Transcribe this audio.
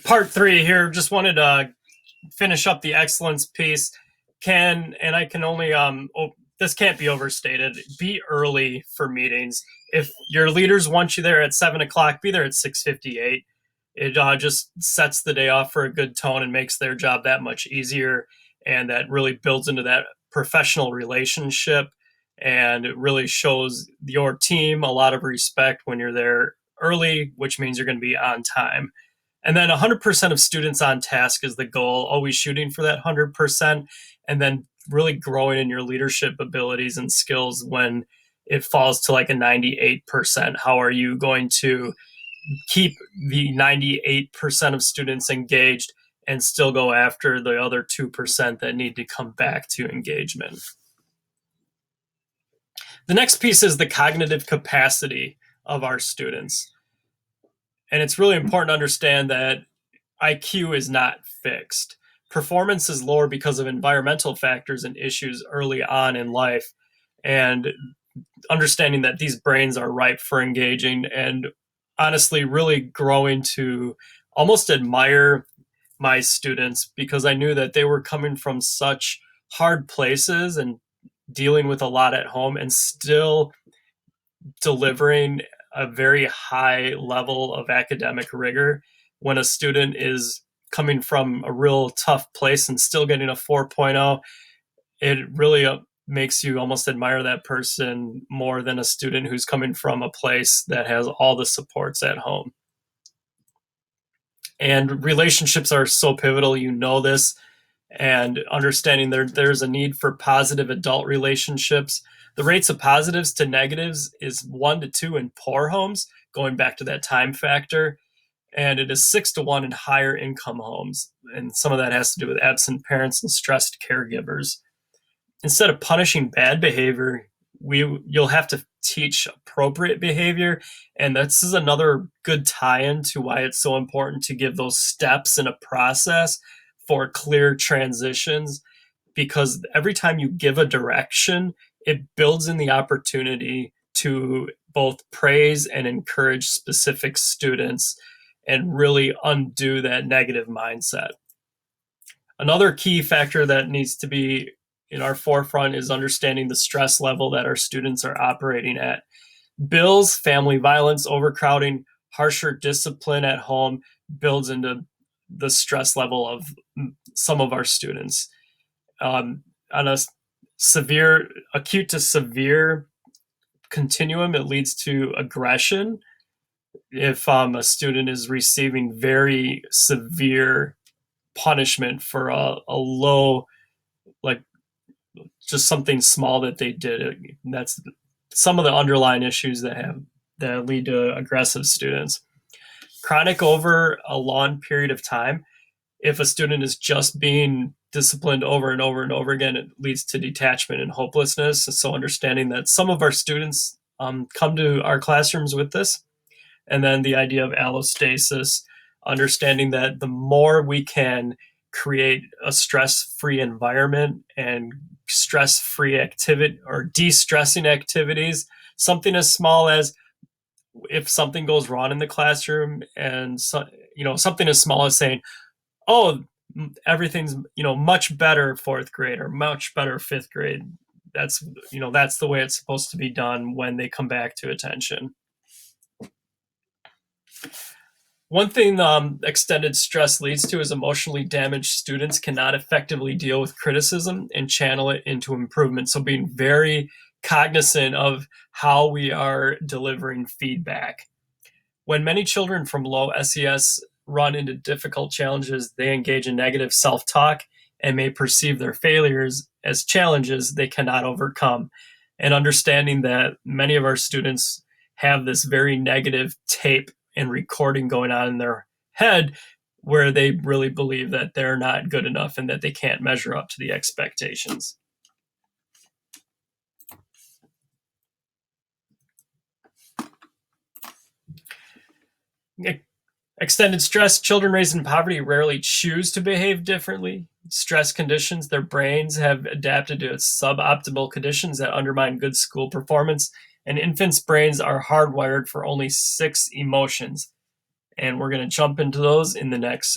Part three here. Just wanted to finish up the excellence piece. I can only this can't be overstated. Be early for meetings. If your leaders want you there at 7 o'clock, be there at 6:58. It just sets the day off for a good tone and makes their job that much easier, and that really builds into that professional relationship, and it really shows your team a lot of respect when you're there early, which means you're going to be on time. And then 100% of students on task is the goal, always shooting for that 100%, and then really growing in your leadership abilities and skills when it falls to like a 98%. How are you going to keep the 98% of students engaged and still go after the other 2% that need to come back to engagement? The next piece is the cognitive capacity of our students. And it's really important to understand that IQ is not fixed. Performance is lower because of environmental factors and issues early on in life. And understanding that these brains are ripe for engaging, and honestly really growing to almost admire my students, because I knew that they were coming from such hard places and dealing with a lot at home and still delivering a very high level of academic rigor. When a student is coming from a real tough place and still getting a 4.0, it really makes you almost admire that person more than a student who's coming from a place that has all the supports at home. And relationships are so pivotal, you know this, and understanding there's a need for positive adult relationships. The rates of positives to negatives is 1 to 2 in poor homes, going back to that time factor, and it is 6 to 1 in higher income homes. And some of that has to do with absent parents and stressed caregivers. Instead of punishing bad behavior, you'll have to teach appropriate behavior. And this is another good tie-in to why it's so important to give those steps in a process for clear transitions, because every time you give a direction, it builds in the opportunity to both praise and encourage specific students and really undo that negative mindset. Another key factor that needs to be in our forefront is understanding the stress level that our students are operating at. Bills, family violence, overcrowding, harsher discipline at home builds into the stress level of some of our students. On a severe, acute to severe continuum, it leads to aggression. If a student is receiving very severe punishment for a low, like just something small that they did, that's some of the underlying issues that lead to aggressive students. Chronic over a long period of time, if a student is just being disciplined over and over and over again, it leads to detachment and hopelessness. So understanding that some of our students come to our classrooms with this. And then the idea of allostasis, understanding that the more we can create a stress-free environment and stress-free activity or de-stressing activities, something as small as if something goes wrong in the classroom, and something as small as saying, oh, everything's much better fourth grade or much better fifth grade. That's the way it's supposed to be done when they come back to attention. One thing extended stress leads to is emotionally damaged students cannot effectively deal with criticism and channel it into improvement. So being very cognizant of how we are delivering feedback. When many children from low SES run into difficult challenges, they engage in negative self-talk and may perceive their failures as challenges they cannot overcome. And understanding that many of our students have this very negative tape and recording going on in their head where they really believe that they're not good enough and that they can't measure up to the expectations. Extended stress. Children raised in poverty rarely choose to behave differently. Stress conditions, their brains have adapted to suboptimal conditions that undermine good school performance. And infants' brains are hardwired for only 6 emotions. And we're going to jump into those in the next